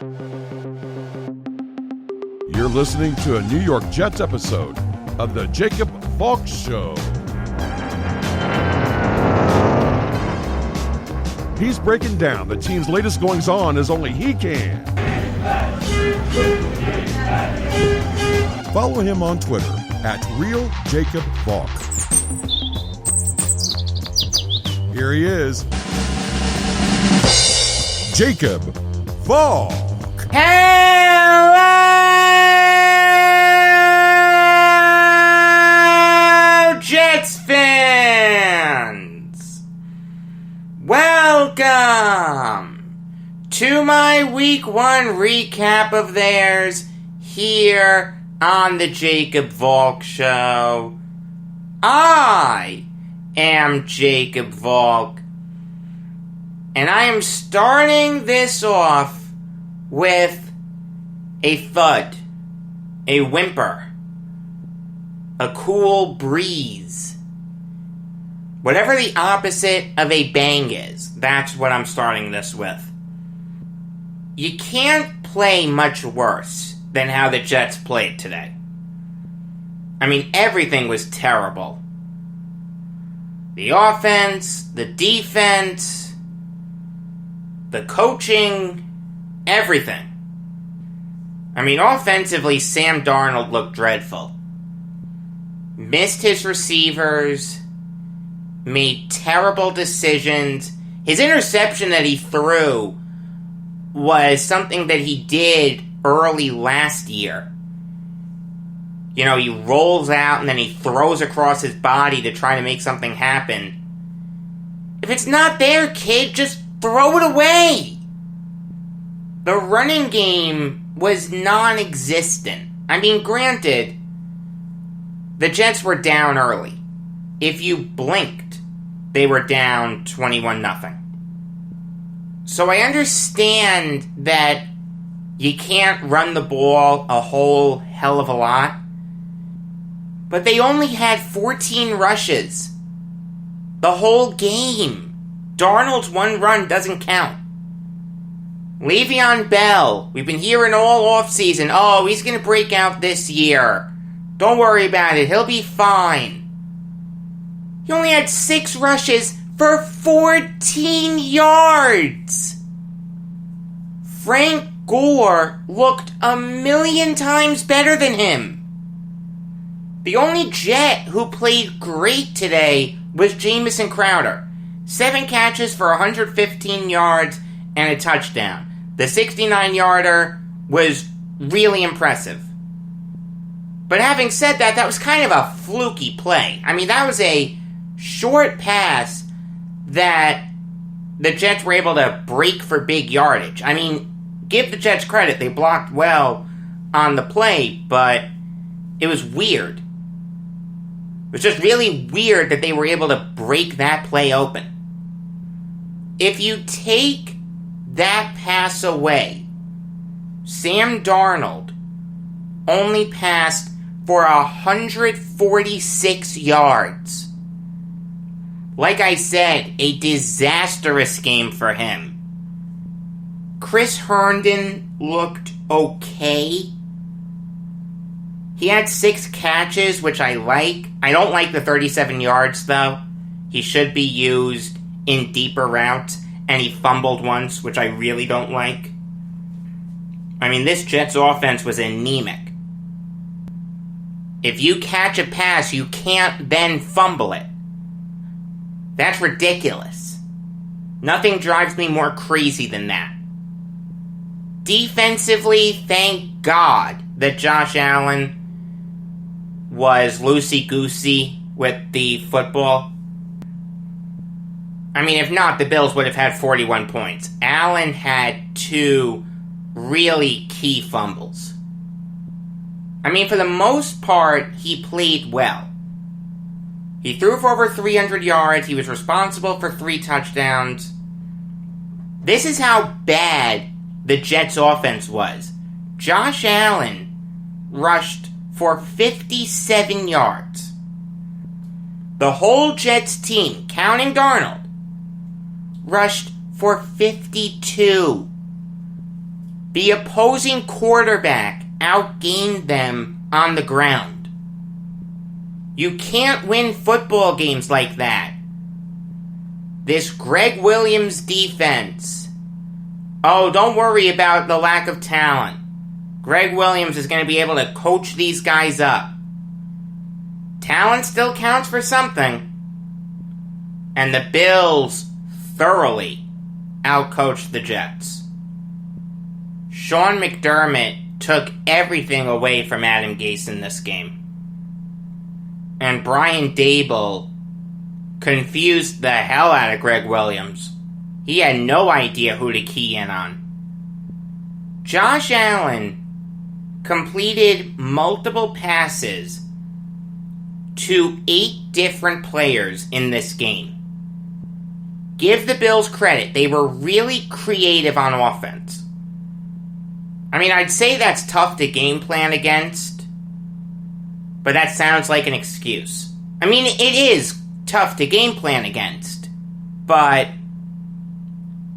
You're listening to a New York Jets episode of the Jacob Valk Show. He's breaking down the team's latest goings-on as only he can. Follow him on Twitter at RealJacobValk. Here he is, Jacob Valk. Hello, Jets fans! Welcome to my Week 1 recap of theirs here on the Jacob Valk Show. I am Jacob Valk, and I am starting this off with a thud, a whimper, a cool breeze. Whatever the opposite of a bang is, that's what I'm starting this with. You can't play much worse than how the Jets played today. I mean, everything was terrible. The offense, the defense, the coaching, everything. I mean, offensively, Sam Darnold looked dreadful. Missed his receivers, made terrible decisions. His interception that he threw was something that he did early last year. You know, he rolls out and then he throws across his body to try to make something happen. If it's not there, kid, just throw it away. The running game was non-existent. I mean, granted, the Jets were down early. If you blinked, they were down 21-0. So I understand that you can't run the ball a whole hell of a lot, but they only had 14 rushes the whole game. Darnold's one run doesn't count. Le'Veon Bell, we've been hearing all offseason, oh, he's going to break out this year. Don't worry about it, he'll be fine. He only had 6 rushes for 14 yards. Frank Gore looked a million times better than him. The only Jet who played great today was Jamison Crowder. 7 catches for 115 yards and a touchdown. The 69-yarder was really impressive. But having said that, that was kind of a fluky play. I mean, that was a short pass that the Jets were able to break for big yardage. I mean, give the Jets credit. They blocked well on the play, but it was weird. It was just really weird that they were able to break that play open. If you take that pass away, Sam Darnold only passed for 146 yards. Like I said, a disastrous game for him. Chris Herndon looked okay. He had 6 catches, which I like. I don't like the 37 yards, though. He should be used in deeper routes, and he fumbled once, which I really don't like. I mean, this Jets offense was anemic. If you catch a pass, you can't then fumble it. That's ridiculous. Nothing drives me more crazy than that. Defensively, thank God that Josh Allen was loosey-goosey with the football. I mean, if not, the Bills would have had 41 points. Allen had 2 really key fumbles. I mean, for the most part, he played well. He threw for over 300 yards. He was responsible for 3 touchdowns. This is how bad the Jets' offense was. Josh Allen rushed for 57 yards. The whole Jets team, counting Darnold, rushed for 52. The opposing quarterback outgained them on the ground. You can't win football games like that. This Greg Williams defense. Oh, don't worry about the lack of talent. Greg Williams is going to be able to coach these guys up. Talent still counts for something. And the Bills thoroughly outcoached the Jets. Sean McDermott took everything away from Adam Gase in this game. And Brian Daboll confused the hell out of Greg Williams. He had no idea who to key in on. Josh Allen completed multiple passes to 8 different players in this game. Give the Bills credit. They were really creative on offense. I mean, I'd say that's tough to game plan against, but that sounds like an excuse. I mean, it is tough to game plan against, but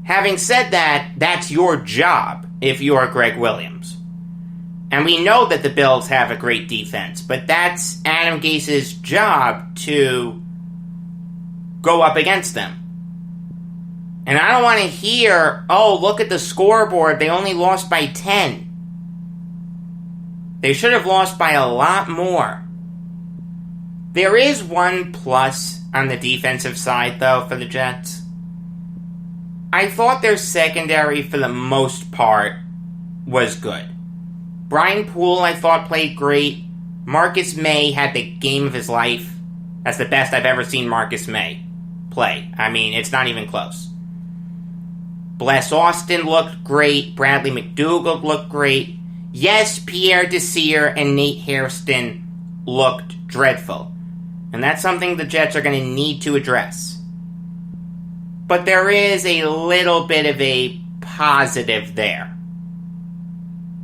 having said that, that's your job if you're Greg Williams. And we know that the Bills have a great defense, but that's Adam Gase's job to go up against them. And I don't want to hear, oh, look at the scoreboard, they only lost by 10. They should have lost by a lot more. There is one plus on the defensive side, though, for the Jets. I thought their secondary, for the most part, was good. Brian Poole, I thought, played great. Marcus May had the game of his life. That's the best I've ever seen Marcus May play. I mean, it's not even close. Bless Austin looked great. Bradley McDougald looked great. Yes, Pierre Desir and Nate Hairston looked dreadful. And that's something the Jets are going to need to address. But there is a little bit of a positive there.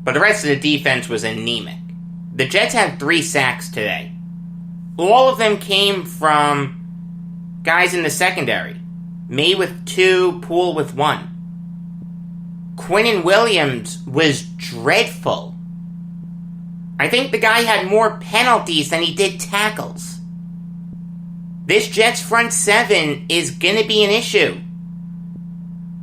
But the rest of the defense was anemic. The Jets had 3 sacks today. All of them came from guys in the secondary. May with 2, Poole with 1. Quinnen Williams was dreadful. I think the guy had more penalties than he did tackles. This Jets front 7 is going to be an issue.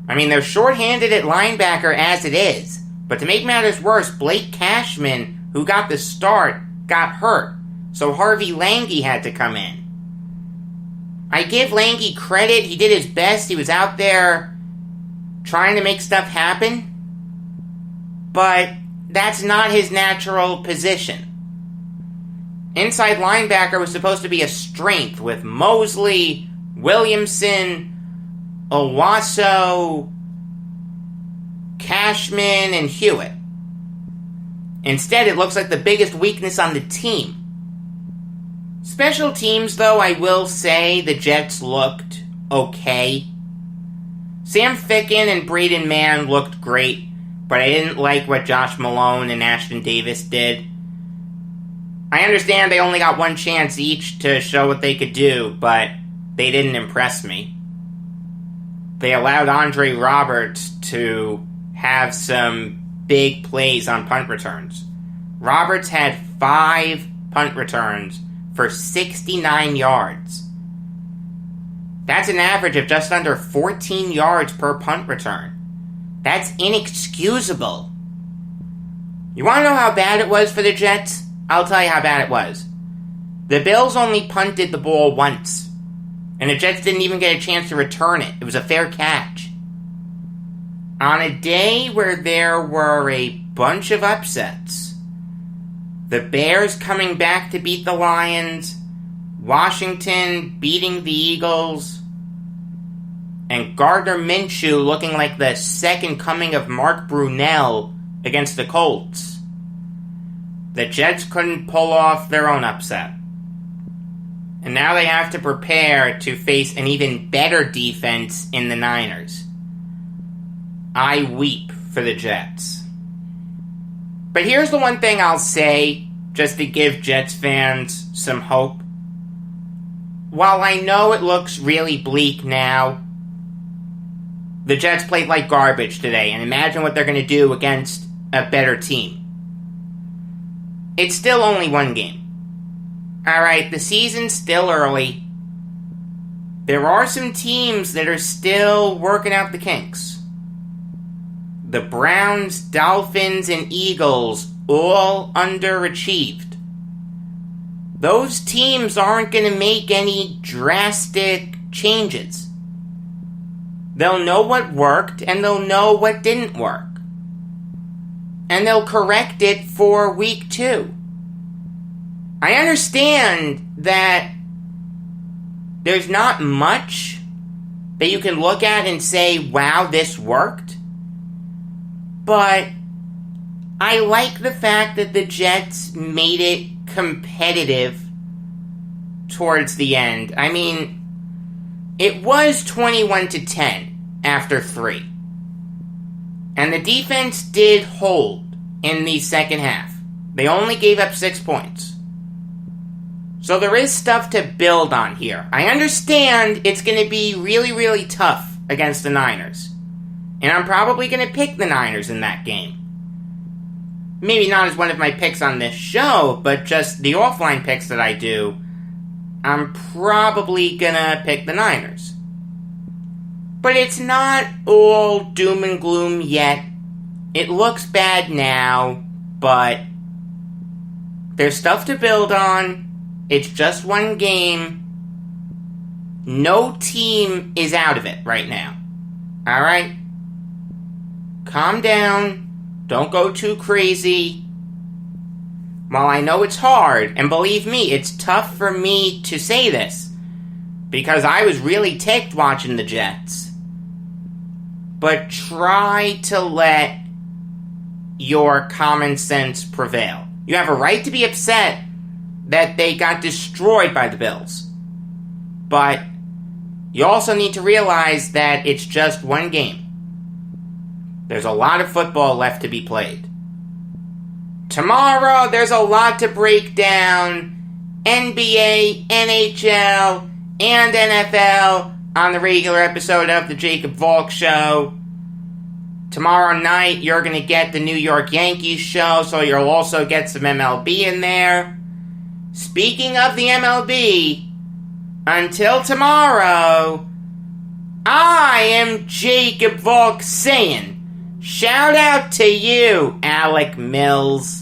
I mean, they're shorthanded at linebacker as it is. But to make matters worse, Blake Cashman, who got the start, got hurt. So Harvey Lange had to come in. I give Lange credit. He did his best. He was out there trying to make stuff happen. But that's not his natural position. Inside linebacker was supposed to be a strength with Mosley, Williamson, Owasso, Cashman, and Hewitt. Instead, it looks like the biggest weakness on the team. Special teams, though, I will say the Jets looked okay. Sam Ficken and Braden Mann looked great, but I didn't like what Josh Malone and Ashton Davis did. I understand they only got 1 chance each to show what they could do, but they didn't impress me. They allowed Andre Roberts to have some big plays on punt returns. Roberts had 5 punt returns for 69 yards. That's an average of just under 14 yards per punt return. That's inexcusable. You want to know how bad it was for the Jets? I'll tell you how bad it was. The Bills only punted the ball once, and the Jets didn't even get a chance to return it. It was a fair catch. On a day where there were a bunch of upsets, the Bears coming back to beat the Lions, Washington beating the Eagles, and Gardner Minshew looking like the second coming of Mark Brunell against the Colts, the Jets couldn't pull off their own upset. And now they have to prepare to face an even better defense in the Niners. I weep for the Jets. But here's the one thing I'll say, just to give Jets fans some hope. While I know it looks really bleak now, the Jets played like garbage today, and imagine what they're going to do against a better team. It's still only one game. Alright, the season's still early. There are some teams that are still working out the kinks. The Browns, Dolphins, and Eagles all underachieved. Those teams aren't going to make any drastic changes. They'll know what worked, and they'll know what didn't work. And they'll correct it for week 2. I understand that there's not much that you can look at and say, wow, this worked. But I like the fact that the Jets made it competitive towards the end. I mean, it was 21-10 after 3. And the defense did hold in the second half. They only gave up 6 points. So there is stuff to build on here. I understand it's going to be really, really tough against the Niners. And I'm probably going to pick the Niners in that game. Maybe not as one of my picks on this show, but just the offline picks that I do, I'm probably going to pick the Niners. But it's not all doom and gloom yet. It looks bad now, but there's stuff to build on. It's just one game. No team is out of it right now. Alright? Calm down. Don't go too crazy. While I know it's hard, and believe me, it's tough for me to say this, because I was really ticked watching the Jets. But try to let your common sense prevail. You have a right to be upset that they got destroyed by the Bills. But you also need to realize that it's just one game. There's a lot of football left to be played. Tomorrow, there's a lot to break down. NBA, NHL, and NFL on the regular episode of the Jacob Valk Show. Tomorrow night, you're going to get the New York Yankees show, so you'll also get some MLB in there. Speaking of the MLB, until tomorrow, I am Jacob Valk saying, shout out to you, Alec Mills.